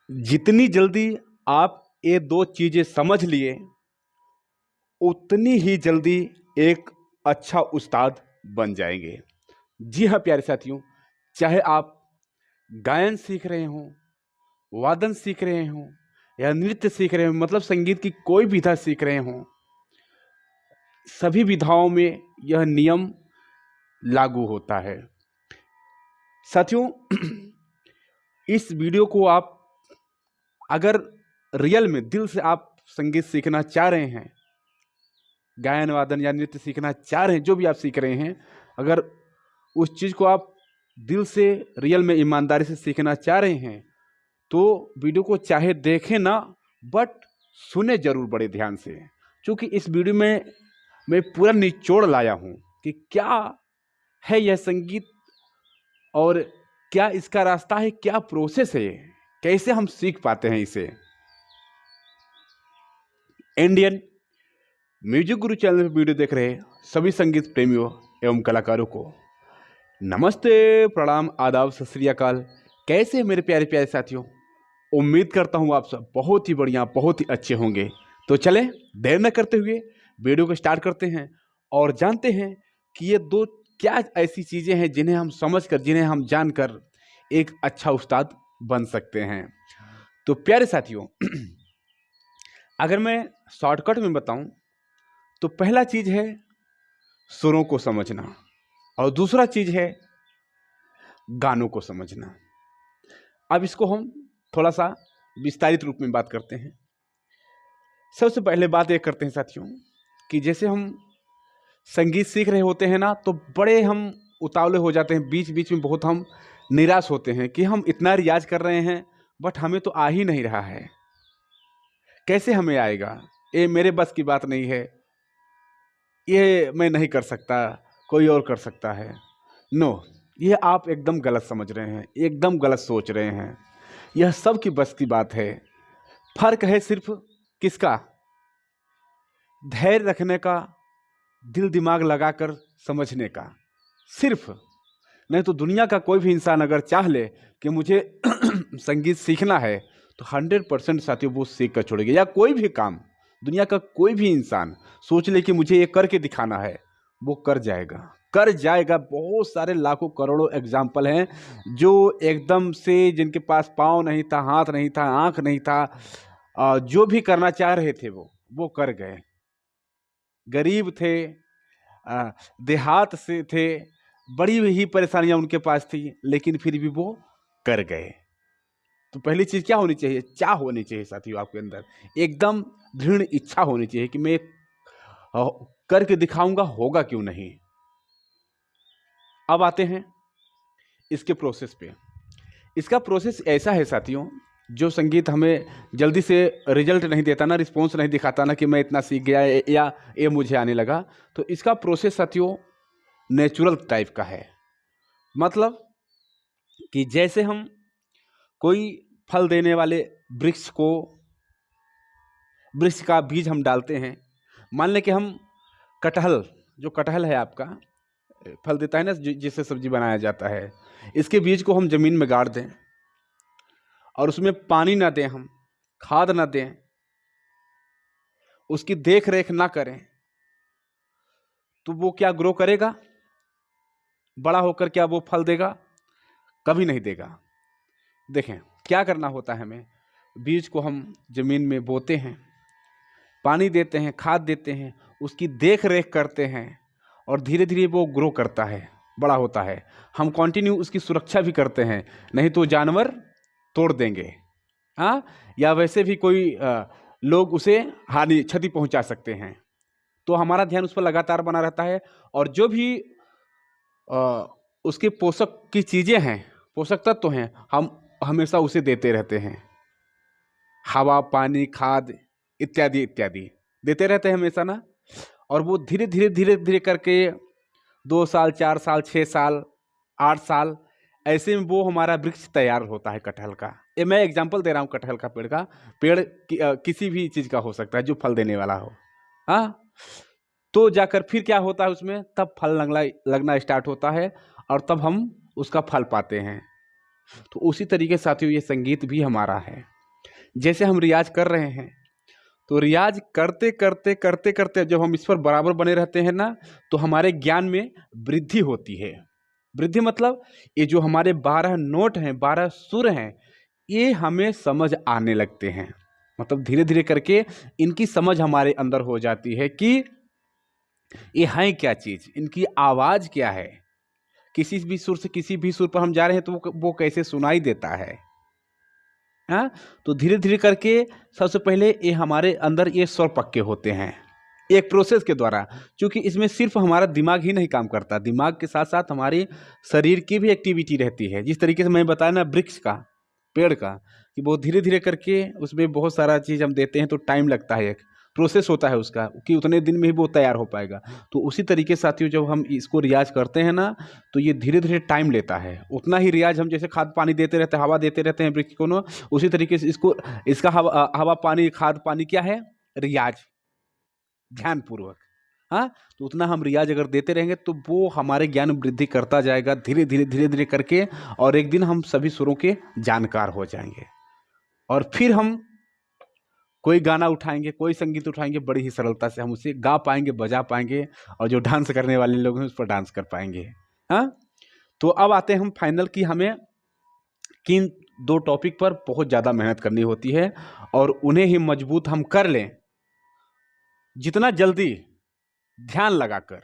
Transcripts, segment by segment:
जितनी जल्दी आप ये दो चीज़ें समझ लिए उतनी ही जल्दी एक अच्छा उस्ताद बन जाएंगे। जी हाँ प्यारे साथियों, चाहे आप गायन सीख रहे हों, वादन सीख रहे हों या नृत्य सीख रहे हों, मतलब संगीत की कोई विधा सीख रहे हों, सभी विधाओं में यह नियम लागू होता है। साथियों, इस वीडियो को आप अगर रियल में दिल से आप संगीत सीखना चाह रहे हैं, गायन वादन या नृत्य सीखना चाह रहे हैं, जो भी आप सीख रहे हैं, अगर उस चीज़ को आप दिल से रियल में ईमानदारी से सीखना चाह रहे हैं तो वीडियो को चाहे देखें ना, बट सुने जरूर बड़े ध्यान से, क्योंकि इस वीडियो में मैं पूरा निचोड़ लाया हूँ कि क्या है यह संगीत और क्या इसका रास्ता है, क्या प्रोसेस है, कैसे हम सीख पाते हैं इसे। इंडियन म्यूजिक गुरु चैनल पर वीडियो देख रहे सभी संगीत प्रेमियों एवं कलाकारों को नमस्ते, प्रणाम, आदाब, सत श्री अकाल। कैसे मेरे प्यारे प्यारे साथियों, उम्मीद करता हूँ आप सब बहुत ही बढ़िया, बहुत ही अच्छे होंगे। तो चलें देर न करते हुए वीडियो को स्टार्ट करते हैं और जानते हैं कि ये दो क्या ऐसी चीज़ें हैं जिन्हें हम समझकर, जिन्हें हम जानकर एक अच्छा उस्ताद बन सकते हैं। तो प्यारे साथियों, अगर मैं शॉर्टकट में बताऊं तो पहला चीज़ है सुरों को समझना और दूसरा चीज़ है गानों को समझना। अब इसको हम थोड़ा सा विस्तारित रूप में बात करते हैं। सबसे पहले बात ये करते हैं साथियों कि जैसे हम संगीत सीख रहे होते हैं ना, तो बड़े हम उतावले हो जाते हैं, बीच बीच में बहुत हम निराश होते हैं कि हम इतना रियाज कर रहे हैं बट हमें तो आ ही नहीं रहा है, कैसे हमें आएगा, ये मेरे बस की बात नहीं है, ये मैं नहीं कर सकता, कोई और कर सकता है। नो, ये आप एकदम गलत समझ रहे हैं, एकदम गलत सोच रहे हैं। यह सब की बस की बात है। फर्क है सिर्फ किसका, धैर्य रखने का, दिल दिमाग लगाकर समझने का, सिर्फ। नहीं तो दुनिया का कोई भी इंसान अगर चाह ले कि मुझे संगीत सीखना है तो 100% साथियों वो सीख कर छोड़ेगा। या कोई भी काम, दुनिया का कोई भी इंसान सोच ले कि मुझे ये करके दिखाना है, वो कर जाएगा, कर जाएगा। बहुत सारे लाखों करोड़ों एग्जाम्पल हैं जो एकदम से, जिनके पास पाँव नहीं था, हाथ नहीं था, आँख नहीं था, जो भी करना चाह रहे थे वो कर गए। गरीब थे, देहात से थे, बड़ी ही परेशानियां उनके पास थी, लेकिन फिर भी वो कर गए। तो पहली चीज क्या होनी चाहिए, चाह होनी चाहिए साथियों आपके अंदर, एकदम दृढ़ इच्छा होनी चाहिए कि मैं करके दिखाऊंगा, होगा क्यों नहीं। अब आते हैं इसके प्रोसेस पे। इसका प्रोसेस ऐसा है साथियों, जो संगीत हमें जल्दी से रिजल्ट नहीं देता ना, रिस्पॉन्स नहीं दिखाता ना कि मैं इतना सीख गया या ये मुझे आने लगा, तो इसका प्रोसेस साथियों नेचुरल टाइप का है। मतलब कि जैसे हम कोई फल देने वाले वृक्ष का बीज हम डालते हैं। मान लें कि हम कटहल, जो कटहल है आपका, फल देता है ना जिससे सब्जी बनाया जाता है, इसके बीज को हम जमीन में गाड़ दें और उसमें पानी ना दें, हम खाद ना दें, उसकी देख रेख ना करें, तो वो क्या ग्रो करेगा, बड़ा होकर क्या वो फल देगा? कभी नहीं देगा। देखें क्या करना होता है हमें, बीज को हम जमीन में बोते हैं, पानी देते हैं, खाद देते हैं, उसकी देख रेख करते हैं और धीरे धीरे वो ग्रो करता है, बड़ा होता है। हम कंटिन्यू उसकी सुरक्षा भी करते हैं, नहीं तो जानवर तोड़ देंगे, हाँ, या वैसे भी कोई लोग उसे हानि, क्षति पहुंचा सकते हैं। तो हमारा ध्यान उस पर लगातार बना रहता है और जो भी उसके पोषक की चीज़ें हैं, पोषक तत्व हैं, हम हमेशा उसे देते रहते हैं। हवा, पानी, खाद इत्यादि इत्यादि देते रहते हैं हमेशा ना। और वो धीरे धीरे धीरे धीरे करके 2 साल, 4 साल, 6 साल, 8 साल, ऐसे में वो हमारा वृक्ष तैयार होता है कटहल का। ये मैं एग्जांपल दे रहा हूँ कटहल का पेड़ का। पेड़ किसी भी चीज़ का हो सकता है जो फल देने वाला हो, हाँ। तो जाकर फिर क्या होता है उसमें, तब फल लगना स्टार्ट होता है और तब हम उसका फल पाते हैं। तो उसी तरीके से साथियों ये संगीत भी हमारा है। जैसे हम रियाज कर रहे हैं, तो रियाज करते करते करते करते जब हम इस पर बराबर बने रहते हैं ना, तो हमारे ज्ञान में वृद्धि होती है। वृद्धि मतलब ये जो हमारे 12 नोट हैं, 12 सुर हैं, ये हमें समझ आने लगते हैं। मतलब धीरे धीरे करके इनकी समझ हमारे अंदर हो जाती है कि ये है क्या चीज़, इनकी आवाज़ क्या है। किसी भी सुर से किसी भी सुर पर हम जा रहे हैं तो वो कैसे सुनाई देता है। हाँ, तो धीरे धीरे करके सबसे पहले ये हमारे अंदर ये स्वर पक्के होते हैं एक प्रोसेस के द्वारा। क्योंकि इसमें सिर्फ हमारा दिमाग ही नहीं काम करता, दिमाग के साथ साथ हमारी शरीर की भी एक्टिविटी रहती है। जिस तरीके से मैं बताया ना वृक्ष का, पेड़ का, कि बहुत धीरे धीरे करके उसमें बहुत सारा चीज़ हम देते हैं तो टाइम लगता है, एक प्रोसेस होता है उसका, कि उतने दिन में ही वो तैयार हो पाएगा। तो उसी तरीके से साथियों जब हम इसको रियाज करते हैं ना, तो ये धीरे धीरे टाइम लेता है। उतना ही रियाज हम जैसे खाद पानी देते रहते हैं, हवा देते रहते हैं वृक्ष को ना, उसी तरीके से इसको, इसका हवा पानी खाद पानी क्या है, रियाज, ध्यान पूर्वक। हाँ, तो उतना हम रियाज अगर देते रहेंगे तो वो हमारे ज्ञान में वृद्धि करता जाएगा धीरे धीरे करके, और एक दिन हम सभी सुरों के जानकार हो जाएंगे। और फिर हम कोई गाना उठाएंगे, कोई संगीत उठाएंगे, बड़ी ही सरलता से हम उसे गा पाएंगे, बजा पाएंगे, और जो डांस करने वाले लोग हैं उस पर डांस कर पाएंगे। हाँ, तो अब आते हैं हम फाइनल की हमें किन दो टॉपिक पर बहुत ज़्यादा मेहनत करनी होती है, और उन्हें ही मजबूत हम कर लें जितना जल्दी ध्यान लगाकर।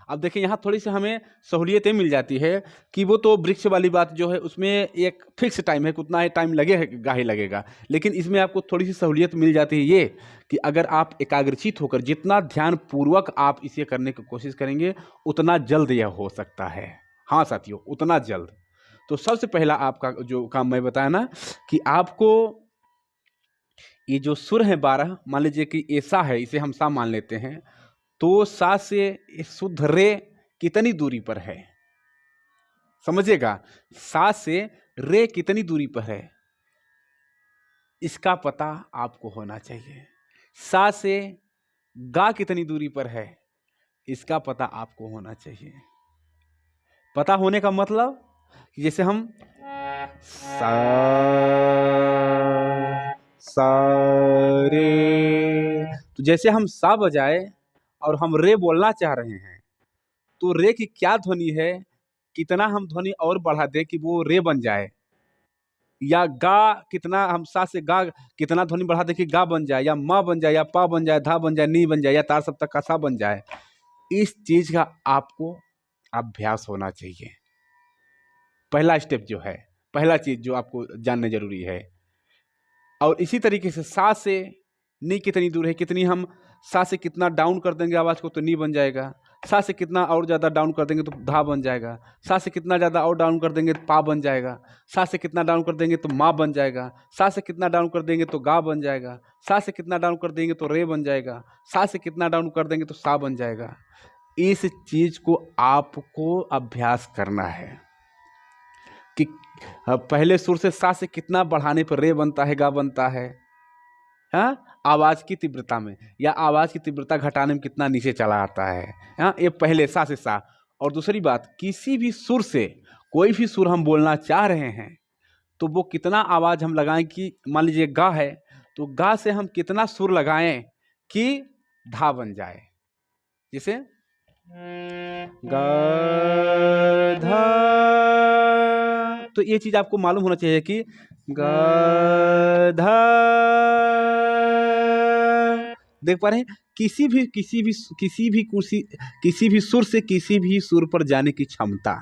अब देखिए यहाँ थोड़ी सी हमें सहूलियतें मिल जाती है कि वो तो वृक्ष वाली बात जो है उसमें एक फिक्स टाइम है, उतना ही टाइम लगेगा ही लगेगा। लेकिन इसमें आपको थोड़ी सी सहूलियत मिल जाती है ये कि अगर आप एकाग्रचित होकर जितना ध्यान पूर्वक आप इसे करने की कोशिश करेंगे उतना जल्द यह हो सकता है। हाँ साथियों, उतना जल्द। तो सबसे पहला आपका जो काम मैं बताया ना, कि आपको ये जो सुर है 12, मान लीजिए कि ऐसा है, इसे हम सा मान लेते हैं, तो सा से शुद्ध रे कितनी दूरी पर है, समझिएगा। सा से रे कितनी दूरी पर है इसका पता आपको होना चाहिए। सा से गा कितनी दूरी पर है इसका पता आपको होना चाहिए। पता होने का मतलब कि जैसे हम सा सा रे, तो जैसे हम सा बजाए और हम रे बोलना चाह रहे हैं, तो रे की क्या ध्वनि है, कितना हम ध्वनि और बढ़ा दें कि वो रे बन जाए, या गा कितना हम सा से गा कितना ध्वनि बढ़ा दें कि गा बन जाए, या मा बन जाए, या पा बन जाए, धा बन जाए, नी बन जाए, या तार सप्तक का सा बन जाए। इस चीज का आपको अभ्यास होना चाहिए। पहला स्टेप जो है, पहला चीज जो आपको जानना जरूरी है। और इसी तरीके से सा से नी कितनी दूर है, कितनी हम सा से कितना डाउन कर देंगे आवाज़ को तो नी बन जाएगा। सा से कितना और ज़्यादा डाउन कर देंगे तो धा बन जाएगा। सा से कितना ज़्यादा और डाउन कर देंगे तो पा बन जाएगा। सा से कितना डाउन कर देंगे तो माँ बन जाएगा। सा से कितना डाउन कर देंगे तो गा बन जाएगा। सा से कितना डाउन कर देंगे तो रे बन जाएगा। सा से कितना डाउन कर देंगे तो सा बन जाएगा। इस चीज़ को आपको अभ्यास करना है कि पहले सुर से सा से कितना बढ़ाने पर रे बनता है, गा बनता है। हाँ, आवाज की तीव्रता में, या आवाज की तीव्रता घटाने में कितना नीचे चला आता है। हाँ, ये पहले सा से सा। और दूसरी बात, किसी भी सुर से कोई भी सुर हम बोलना चाह रहे हैं तो वो कितना आवाज हम लगाएं कि मान लीजिए गा है तो गा से हम कितना सुर लगाएं कि धा बन जाए। जैसे गा धा, तो ये चीज आपको मालूम होना चाहिए कि गा धा। देख पा रहे हैं, किसी भी सुर से किसी भी सुर पर जाने की क्षमता,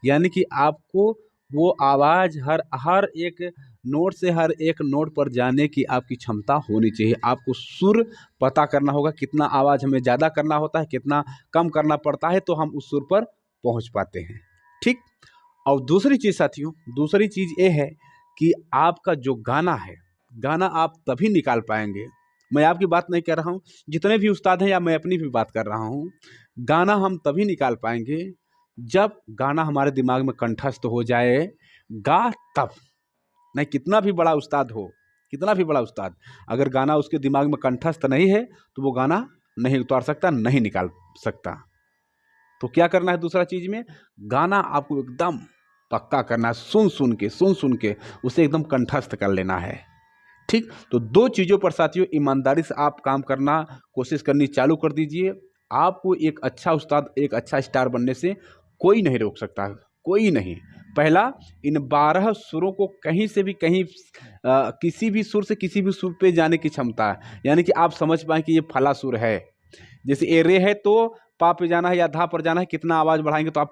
यानी कि आपको वो आवाज हर एक नोट से हर एक नोट पर जाने की आपकी क्षमता होनी चाहिए। आपको सुर पता करना होगा, कितना आवाज हमें ज़्यादा करना होता है, कितना कम करना पड़ता है, तो हम उस सुर पर पहुंच पाते हैं। ठीक। और दूसरी चीज़ साथियों, दूसरी चीज़ ये है कि आपका जो गाना है, गाना आप तभी निकाल पाएंगे, मैं आपकी बात नहीं कर रहा हूँ, जितने भी उस्ताद हैं या मैं अपनी भी बात कर रहा हूँ, गाना हम तभी निकाल पाएंगे जब गाना हमारे दिमाग में कंठस्थ हो जाए। गा तब नहीं, कितना भी बड़ा उस्ताद हो, कितना भी बड़ा उस्ताद, अगर गाना उसके दिमाग में कंठस्थ नहीं है तो वो गाना नहीं उतार सकता, नहीं निकाल सकता। तो क्या करना है, दूसरा चीज में गाना आपको एकदम पक्का करना है, सुन सुन के उसे एकदम कंठस्थ कर लेना है। ठीक, तो दो चीज़ों पर साथियों ईमानदारी से आप काम करना कोशिश करनी चालू कर दीजिए। आपको एक अच्छा उस्ताद, एक अच्छा स्टार बनने से कोई नहीं रोक सकता, कोई नहीं। पहला, इन 12 सुरों को कहीं से भी कहीं किसी भी सुर से किसी भी सुर पे जाने की क्षमता है। यानी कि आप समझ पाएँ कि ये फला सुर है। जैसे ए रे है तो पा पे जाना है या धा पर जाना है, कितना आवाज़ बढ़ाएँगे तो आप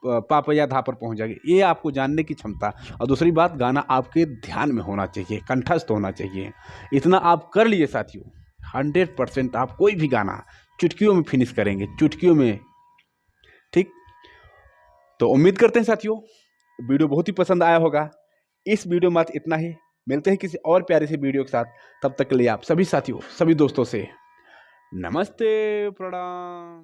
पा पे या धा पर पहुँच जाएँगे। ये आपको जानने की क्षमता। और दूसरी बात, गाना आपके ध्यान में होना चाहिए, कंठस्थ होना चाहिए। इतना आप कर लिए साथियों, 100% आप कोई भी गाना चुटकियों में फिनिश करेंगे, चुटकियों में। ठीक, तो उम्मीद करते हैं साथियों वीडियो बहुत ही पसंद आया होगा। इस वीडियो में इतना ही। मिलते हैं किसी और प्यारे से वीडियो के साथ। तब तक के लिए आप सभी साथियों, सभी दोस्तों से नमस्ते, प्रणाम।